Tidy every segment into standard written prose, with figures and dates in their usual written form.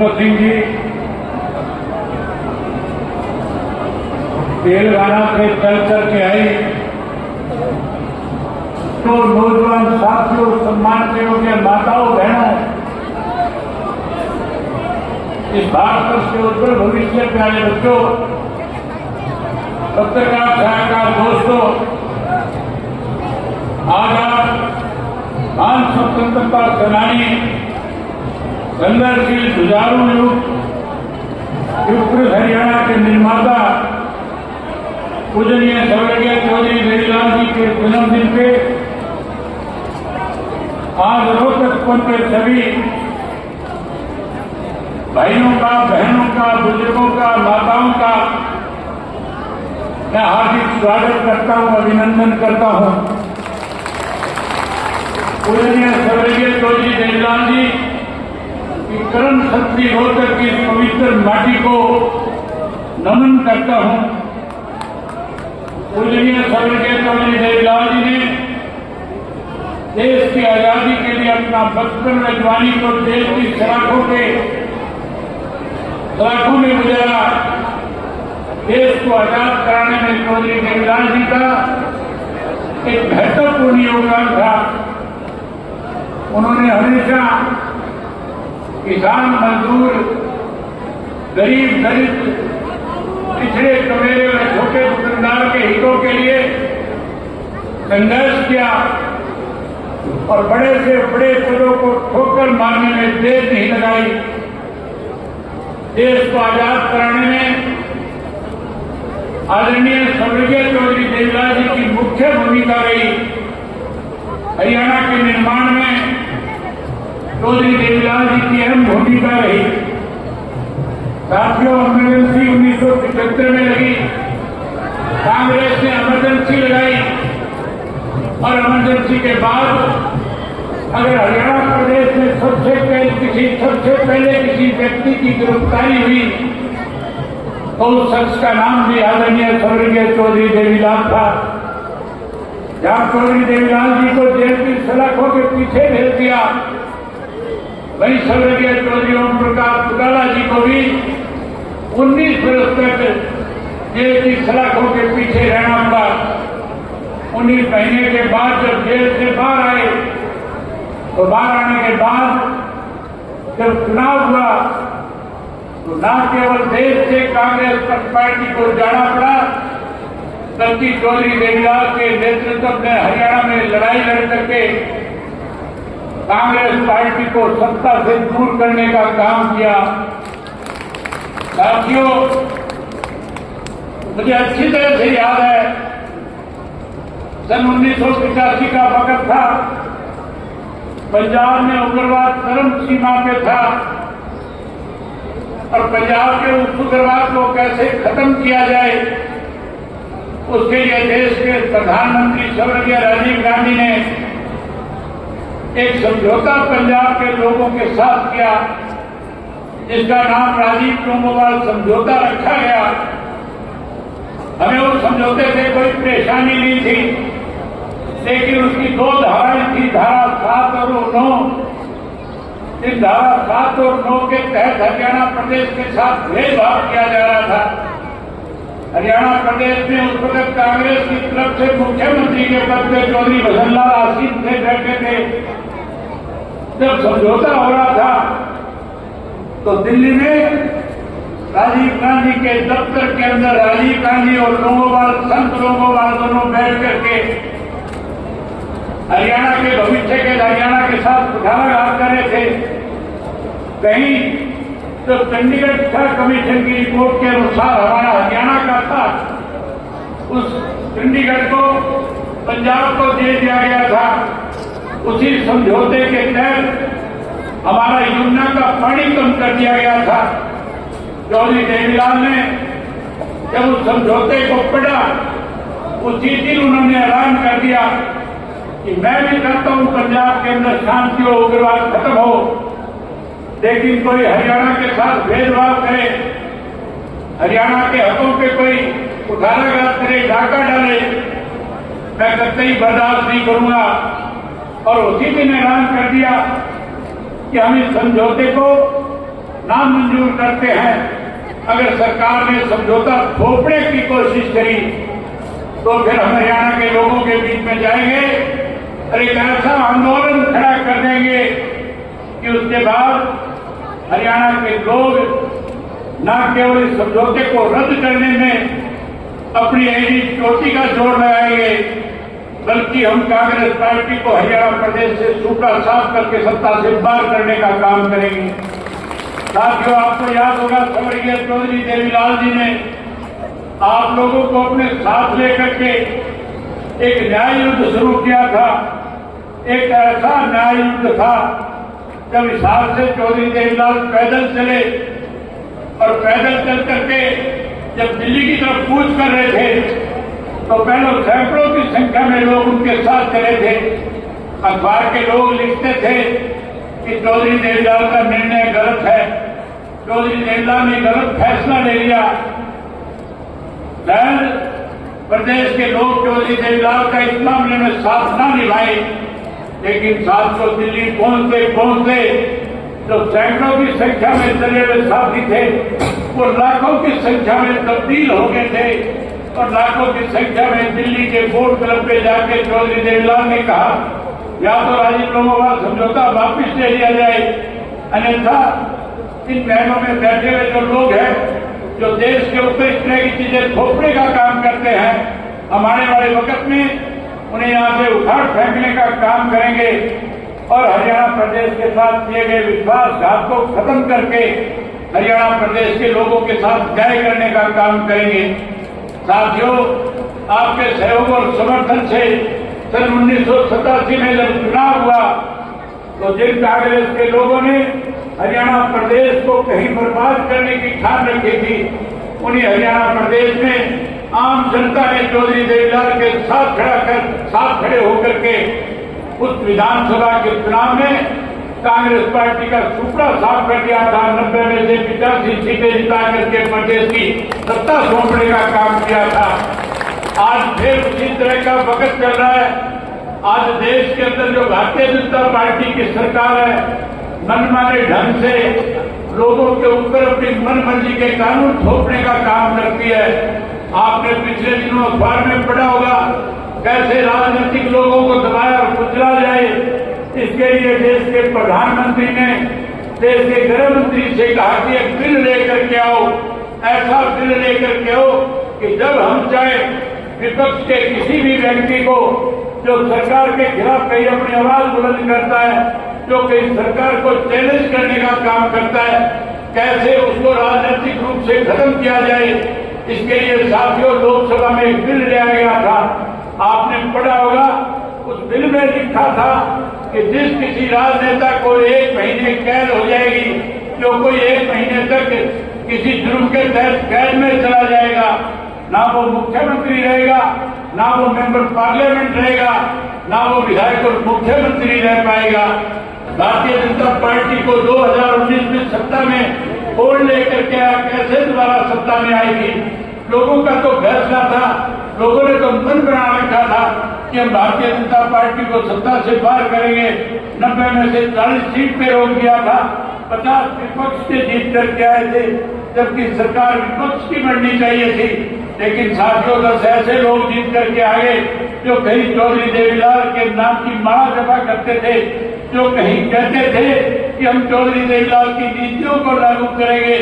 हिम्मत सिंह जी तेलंगाना से चल करके आई, तो नौजवान साथियों, सम्मान से योग्य माताओं बहनों, इस भारत के उज्जवल भविष्य के आए बच्चों, पत्रकार सलाहकार दोस्तों, आज आप महान स्वतंत्रता सेनानी, संघर्षशील जुझारू युग हरियाणा के निर्माता पूजनीय स्वर्गीय चौधरी देवीलाल जी के जन्मदिन पे आज रोहतक पहुंचे सभी भाइयों का, बहनों का, बुजुर्गों का, माताओं का मैं हार्दिक स्वागत करता हूं, अभिनंदन करता हूं। पूजनीय स्वर्गीय चौधरी देवीलाल जी की कर्म शक्ति रोहतक की पवित्र माटी को नमन करता हूं। पूजनीय स्वर्गीय चौधरी देवीलाल जी ने देश की आजादी के लिए अपना बचपन व जवानी को देश की सलाखों में गुजारा। देश को आजाद कराने में चौधरी देवीलाल जी का एक महत्वपूर्ण योगदान था। उन्होंने हमेशा किसान, मजदूर, गरीब, दलित, पिछड़े, कमेरे व छोटे दुकानदार के हितों के लिए संघर्ष किया और बड़े से बड़े पदों को ठोकर मारने में देर नहीं लगाई। देश को आजाद कराने में आदरणीय स्वर्गीय चौधरी देवीलाल जी की मुख्य भूमिका रही। हरियाणा के निर्माण में चौधरी देवीलाल जी की अहम भूमिका रही। साथियों, इमरजेंसी 1975 में लगी, कांग्रेस ने इमरजेंसी लगाई और इमरजेंसी के बाद अगर हरियाणा प्रदेश में सबसे पहले किसी व्यक्ति की गिरफ्तारी हुई तो उस शख्स का नाम भी आदरणीय स्वर्गीय चौधरी देवीलाल था। जहां चौधरी देवीलाल जी को जेल की सलाखों के पीछे भेज दिया, वहीं स्वर्गीय चौधरी ओम प्रकाश चौटाला जी को भी 19 वर्ष तक जेल की सलाखों के पीछे रहना पड़ा। 19 महीने के बाद जब जेल से बाहर आए तो बाहर आने के बाद जब चुनाव हुआ तो न केवल देश से कांग्रेस पार्टी को जाना पड़ा, बल्कि चौधरी देवीलाल के नेतृत्व में हरियाणा में लड़ाई लड़ करके कांग्रेस पार्टी को सत्ता से दूर करने का काम किया। साथियों, मुझे अच्छी तरह से याद है, सन 1985 का वक्त था, पंजाब में उग्रवाद चरम सीमा पे था और पंजाब के उस उग्रवाद को कैसे खत्म किया जाए, उसके लिए देश के प्रधानमंत्री स्वर्गीय राजीव गांधी ने एक समझौता पंजाब के लोगों के साथ किया, जिसका नाम राजीव लोंगोवाल समझौता रखा गया। हमें उस समझौते से कोई परेशानी नहीं थी, लेकिन उसकी 2 धाराएं थी, धारा 7 और 9। इस धारा 7 और 9 के तहत हरियाणा प्रदेश के साथ भेदभाव किया जा रहा था। हरियाणा प्रदेश में उस वक्त कांग्रेस की तरफ से मुख्यमंत्री के पद पे चौधरी भजनलाल आसीन थे, बैठे थे। जब समझौता हो रहा था तो दिल्ली में राजीव गांधी के दफ्तर के अंदर राजीव गांधी और लोंगोवाल, संत लोंगोवाल दोनों बैठ करके हरियाणा के भविष्य के हरियाणा के साथ कुठाराघात कर रहे थे। कहीं तो चंडीगढ़ शिक्षा कमीशन की रिपोर्ट के अनुसार हमारा हरियाणा का था, उस चंडीगढ़ को पंजाब को दे दिया गया था। उसी समझौते के तहत हमारा यमुना का पानी कम कर दिया गया था। चौधरी देवीलाल ने जब उस समझौते को पढ़ा, उसी दिन उन्होंने ऐलान कर दिया कि मैं भी चाहता हूं पंजाब के अंदर शांति और उग्रवाद खत्म हो, लेकिन कोई हरियाणा के साथ भेदभाव करे, हरियाणा के हकों पे कोई कुठाराघात करे, डाका डाले, मैं कतई बर्दाश्त नहीं करूंगा। और उसी दिन ऐलान कर दिया कि हम इस समझौते को नामंजूर करते हैं। अगर सरकार ने समझौता थोपने की कोशिश करी तो फिर हम हरियाणा के लोगों के बीच में जाएंगे और एक ऐसा आंदोलन खड़ा कर देंगे कि उसके बाद हरियाणा के लोग न केवल इस समझौते को रद्द करने में अपनी एड़ी चोटी का जोर लगाएंगे, बल्कि हम कांग्रेस पार्टी को हरियाणा प्रदेश से सूखा साफ करके सत्ता से बाहर करने का काम करेंगे। साथियों, आपको याद होगा स्वर्गीय चौधरी देवीलाल जी ने आप लोगों को अपने साथ लेकर के एक न्याय युद्ध शुरू किया था। एक ऐसा न्याय युद्ध था जब हिसार से चौधरी देवीलाल पैदल चले और पैदल चल करके जब दिल्ली की तरफ कूच कर रहे थे तो पहले सैकड़ों की संख्या में लोग उनके साथ चले थे। अखबार के लोग लिखते थे कि चौधरी देवीलाल का निर्णय गलत है, चौधरी देवीलाल ने गलत फैसला ले लिया। शायद प्रदेश के लोग चौधरी देवीलाल का इस मामले में साथ न निभाए, लेकिन साथ को दिल्ली पहुंचते पहुंचते जो सैकड़ों की संख्या में चले हुए साथी थे वो लाखों की संख्या में तब्दील हो गए थे और लाखों की संख्या में दिल्ली के बोर्ड क्लब पे जाके चौधरी देवीलाल ने कहा या तो राजीव लोगोवाल समझौता वापिस ले लिया जाए, अन्यथा इन महलों में बैठे हुए जो लोग हैं जो देश के ऊपर इस तरह की चीजें थोपने का काम करते हैं, हम आने वाले वक्त में उन्हें यहाँ से उखाड़ फेंकने का काम करेंगे और हरियाणा प्रदेश के साथ किए गए विश्वासघात को खत्म करके हरियाणा प्रदेश के लोगों के साथ न्याय करने का काम करेंगे। साथियों, आपके सहयोग और समर्थन से सन 1987 में जब चुनाव हुआ तो जिन कांग्रेस के लोगों ने हरियाणा प्रदेश को कहीं बर्बाद करने की ठान रखी थी, उन्हीं हरियाणा प्रदेश में आम जनता ने चौधरी देवीलाल के साथ खड़े होकर के उस विधानसभा के चुनाव में कांग्रेस पार्टी का सुपड़ा साफ कर दिया था। 90 में से 85 सीटें जिता करके प्रदेश की सत्ता सौंपने का काम किया था। आज फिर उसी तरह का वक्त चल रहा है। आज देश के अंदर जो भारतीय जनता पार्टी की सरकार है, मनमाने ढंग से लोगों के ऊपर अपनी मनमर्जी के कानून थोपने का काम करती है। आपने पिछले दिनों अखबार में पढ़ा होगा कैसे राजनीतिक लोगों को दबाया और कुचला जाए, इसके लिए देश के प्रधानमंत्री ने देश के गृह मंत्री से कहा कि एक बिल लेकर के आओ, ऐसा बिल लेकर के आओ कि जब हम चाहे विपक्ष के किसी भी व्यक्ति को जो सरकार के खिलाफ कहीं अपनी आवाज बुलंद करता है, जो कहीं सरकार को चैलेंज करने का काम करता है, कैसे उसको राजनीतिक रूप से खत्म किया जाए। इसके लिए साथियों लोकसभा में एक बिल लाया गया था, आपने पढ़ा होगा। उस बिल में लिखा था कि जिस किसी राजनेता को 1 महीने कैद हो जाएगी, जो कोई 1 महीने तक किसी जुर्म के तहत कैद में चला जाएगा, ना वो मुख्यमंत्री रहेगा, ना वो मेंबर पार्लियामेंट रहेगा, ना वो विधायक और मुख्यमंत्री रह पाएगा। भारतीय जनता पार्टी को 2019 में सत्ता में वोट लेकर के कैसे दोबारा सत्ता में आएगी? लोगों का तो फैसला था, लोगों ने तो मन बना रखा था कि हम भारतीय जनता पार्टी को सत्ता से बाहर करेंगे। 90 में से 40 सीट पे रोक दिया था, 50 विपक्ष से जीत करके आए थे, जबकि सरकार विपक्ष की बननी चाहिए थी। लेकिन साथियों 10 ऐसे लोग जीत करके आए जो कहीं चौधरी देवीलाल के नाम की माला जपा करते थे, जो कहीं कहते थे कि हम चौधरी देवीलाल की नीतियों को लागू करेंगे,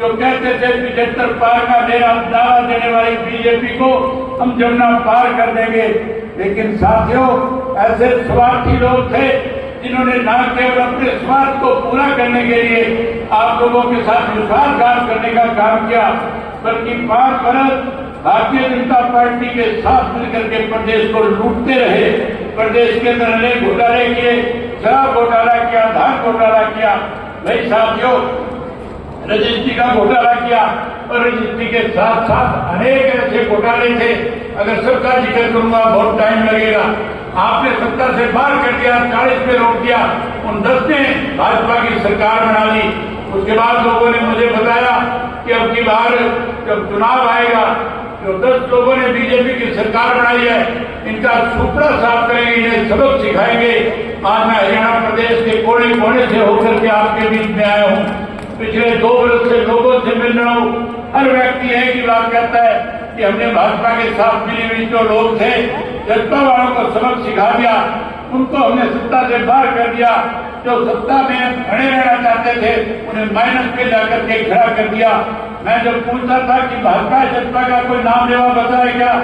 जो कहते थे 75 पार का दावा देने वाली बीजेपी को हम जमुना पार कर देंगे। लेकिन साथियों ऐसे स्वार्थी लोग थे जिन्होंने न केवल अपने स्वार्थ को पूरा करने के लिए आप लोगों के साथ विश्वासघात करने का काम किया, बल्कि 5 वर्ष भारतीय जनता पार्टी के साथ मिलकर के प्रदेश को लूटते रहे। प्रदेश के अंदर अनेक घोटाले किए, शराब घोटाला किया, धान घोटाला किया, भाई साथियों रजिस्ट्री का घोटाला किया और रजिस्ट्री के साथ साथ अनेक ऐसे घोटाले थे, अगर सबका जिक्र करूंगा बहुत टाइम लगेगा। आपने सत्ता से बाहर कर दिया, 40 पे रोक दिया, उन 10 ने भाजपा की सरकार बना ली। उसके बाद लोगों ने मुझे बताया कि अब की बार जब चुनाव आएगा जो 10 लोगों ने बीजेपी की सरकार बनाई है, इनका सुपड़ा साफ करेंगे, इन्हें सबक सिखाएंगे। आज मैं हरियाणा प्रदेश के कोने कोने से होकर के आपके बीच में आया हूँ। पिछले 2 वर्ष से लोगों से मिल रहा हूँ, हर व्यक्ति एक ही बात कहता है कि हमने भाजपा के साथ मिली हुई जो लोग थे, जनता वालों को सबक सिखा दिया, उनको हमने सत्ता से बाहर कर दिया। जो सत्ता में खड़े रहना चाहते थे उन्हें माइनस पे जाकर के खड़ा कर दिया। मैं जब पूछता था कि भाजपा जनता का कोई नाम लेवा बचा है क्या,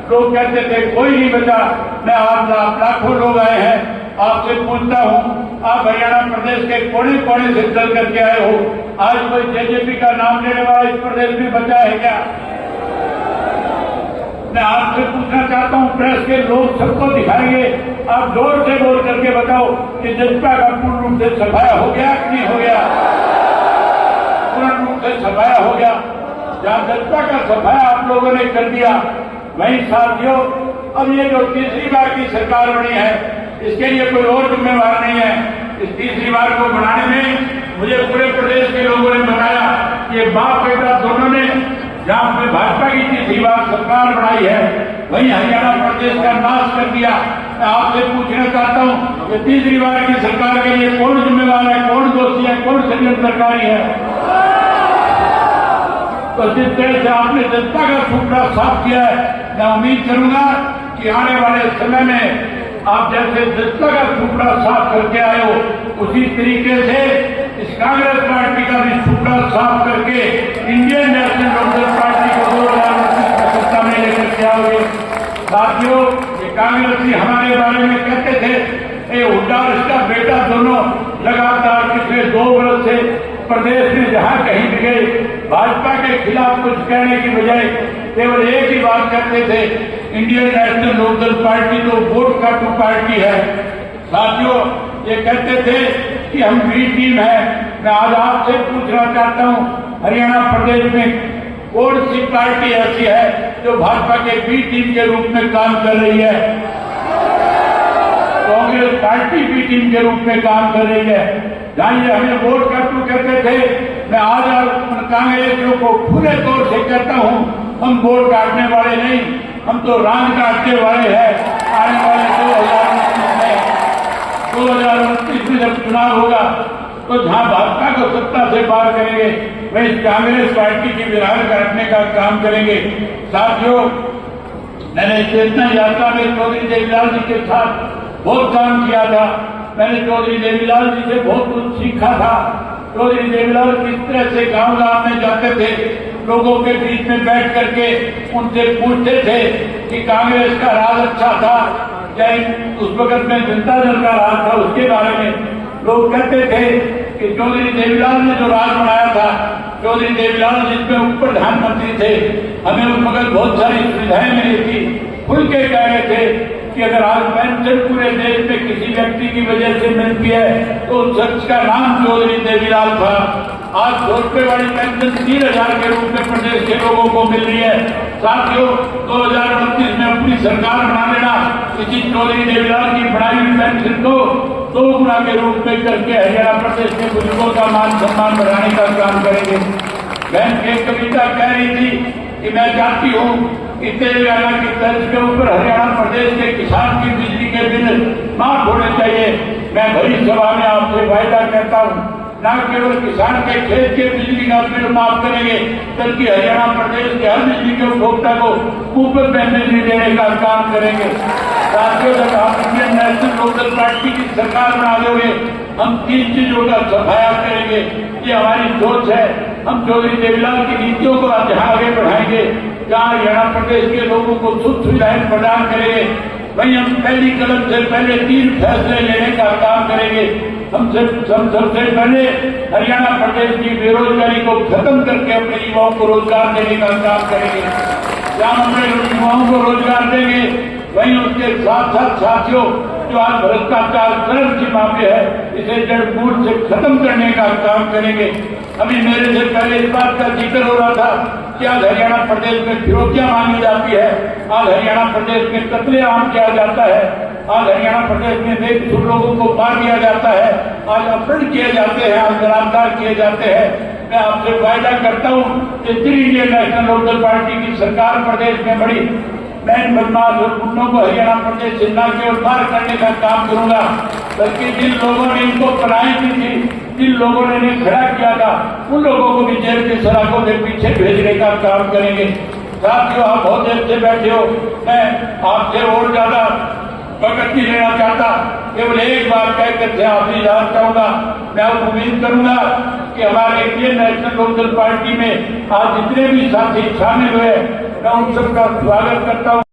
लोग कहते थे कोई नहीं बचा। मैं आप लाखों लोग आए हैं, आपसे पूछता हूँ, आप हरियाणा प्रदेश के कोने कोने से चल करके आए हो, आज कोई जेजेपी का नाम लेने वाला इस प्रदेश में बचा है क्या? मैं आपसे पूछना चाहता हूं, प्रेस के लोग सबको दिखाएंगे, आप जोर से बोल करके बताओ कि जनता का पूर्ण रूप से सफाया हो गया कि नहीं हो गया? पूर्ण रूप से सफाया हो गया। जहां जनता का सफाया आप लोगों ने कर दिया, वहीं साथियों अब ये जो तीसरी बार की सरकार बनी है, इसके लिए कोई और जिम्मेवार नहीं है। इस तीसरी बार को बनाने में मुझे पूरे प्रदेश के लोगों ने बताया कि बाप बेटा दोनों ने जहां पे भाजपा की तीसरी बार सरकार बनाई है, वहीं हरियाणा प्रदेश का नाश कर दिया। मैं आपसे पूछना चाहता हूं कि तीसरी बार की सरकार के लिए कौन जिम्मेवार है, कौन दोषी है, कौन षड्यंत्रकारी है? तो जिस तरह से आपने जनता का टुकड़ा साफ किया है, मैं उम्मीद करूंगा कि आने वाले समय में आप जैसे जनता का टुकड़ा साफ करके आए हो, उसी तरीके से इस कांग्रेस पार्टी का भी टुकड़ा साफ करके इंडियन नेशनल लोकदल पार्टी को 2029 में सत्ता में लेकर के आओगे। साथियों, ये कांग्रेसी हमारे बारे में कहते थे, ये हुड्डा और इसका बेटा दोनों लगातार पिछले 2 वर्ष से प्रदेश में जहां कहीं भी गए, भाजपा के खिलाफ कुछ कहने की बजाय केवल एक ही बात करते थे, इंडियन नेशनल लोकदल पार्टी तो वोट काटू पार्टी है। साथियों, ये कहते थे कि हम बी टीम है। मैं आज आपसे पूछना चाहता हूं, हरियाणा प्रदेश में कौन सी पार्टी ऐसी है जो भाजपा के बी टीम के रूप में काम कर रही है? कांग्रेस पार्टी बी टीम के रूप में काम कर रही है। जहां ये हमें वोट काटू कहते थे, मैं आज कांग्रेसियों को खुले तौर से कहता हूं, हम वोट काटने वाले नहीं, हम तो रान काटने वाले हैं। आने वाले 2029 में जब चुनाव होगा तो जहां भाजपा को सत्ता से बाहर करेंगे, वहीं कांग्रेस पार्टी की विरार काटने का काम करेंगे। साथियों, मैंने चेतना यात्रा में चौधरी देवीलाल जी के साथ बहुत काम किया था। मैंने चौधरी देवीलाल जी से बहुत कुछ सीखा था। चौधरी देवीलाल किस तरह से गांव गांव में जाते थे, लोगों के बीच में बैठ करके उनसे पूछते थे कि कांग्रेस का राज अच्छा था या उस वक्त में जनता दल का राज था, उसके बारे में लोग कहते थे कि चौधरी देवीलाल ने जो राज बनाया था, चौधरी देवीलाल जिसमें उप प्रधानमंत्री थे, हमें उस वक्त बहुत सारी सुविधाएं मिली थी। खुल के कह रहे थे कि अगर आज पेंशन पूरे देश में किसी व्यक्ति की वजह से मिलती है तो उस शख्स का नाम चौधरी देवीलाल था। आज 100 रुपए वाली पेंशन 3000 के रूप में प्रदेश के लोगों को मिल रही है। साथियों, 2029 में अपनी सरकार बना लेना, इसी चौधरी देवीलाल की बढ़ाई हुई पेंशन को 2 गुना के रूप में करके हरियाणा प्रदेश के बुजुर्गों का मान सम्मान बढ़ाने का काम करेंगे। बहन एक कविता कह रही थी कि मैं चाहती हूँ कि तेलंगाना की तर्ज के ऊपर हरियाणा प्रदेश के किसान की बिजली के बिल माफ होने चाहिए। मैं भरी सभा में आपसे वायदा करता हूँ, न केवल किसान के खेत के बिजली का बिल माफ करेंगे, बल्कि हरियाणा प्रदेश के हर बिजली के उपभोक्ता को मुफ्त में बिजली देने का काम करेंगे। साथियों, जब आप इंडियन नेशनल लोकदल पार्टी की सरकार बना दोगे, हम 3 चीजों का सफाया करेंगे। ये हमारी सोच है। हम चौधरी देवीलाल की नीतियों को जहां आगे बढ़ाएंगे, जहां हरियाणा प्रदेश के लोगों को सुख सुविधाएं प्रदान करेंगे, वहीं हम पहली कदम से पहले 3 फैसले लेने का काम करेंगे। हम सबसे पहले हरियाणा प्रदेश की बेरोजगारी को खत्म करके अपने युवाओं को रोजगार देने का काम करेंगे। जहां अपने युवाओं को रोजगार देंगे, वहीं उसके साथ साथ साथियों, जो आज भ्रष्टाचार कर्म की मामले है, इसे जड़ मूल से खत्म करने का काम करेंगे। अभी मेरे से पहले इस बात का जिक्र हो रहा था कि आज हरियाणा प्रदेश में फिरौतियां मांगी जाती है, आज हरियाणा प्रदेश में कत्लेआम किया जाता है, आज हरियाणा प्रदेश में बेकसूर लोगों को मार दिया जाता है, आज अपहरण किए जाते हैं, आज बलात्कार किए जाते हैं। मैं आपसे वायदा करता हूं कि इंडियन नेशनल लोकदल पार्टी की सरकार प्रदेश में बड़ी, मैं इन बदमाश और गुंडों को हरियाणा प्रदेश से न केवल पार करने का काम करूंगा, बल्कि जिन लोगों ने इनको पढ़ाई की थी, जिन लोगों ने इन्हें खड़ा किया था, उन लोगों को भी जेल के सलाखों के पीछे भेजने का काम करेंगे। साथियों, आप बहुत देर से बैठे हो, मैं आपसे और ज्यादा वक्त नहीं लेना चाहता, केवल एक बार कहकर आपसे याद चाहूंगा। मैं उम्मीद करूंगा कि हमारे इंडियन नेशनल लोकदल पार्टी में आज जितने भी साथी शामिल हुए, मैं उन सबका स्वागत करता हूं।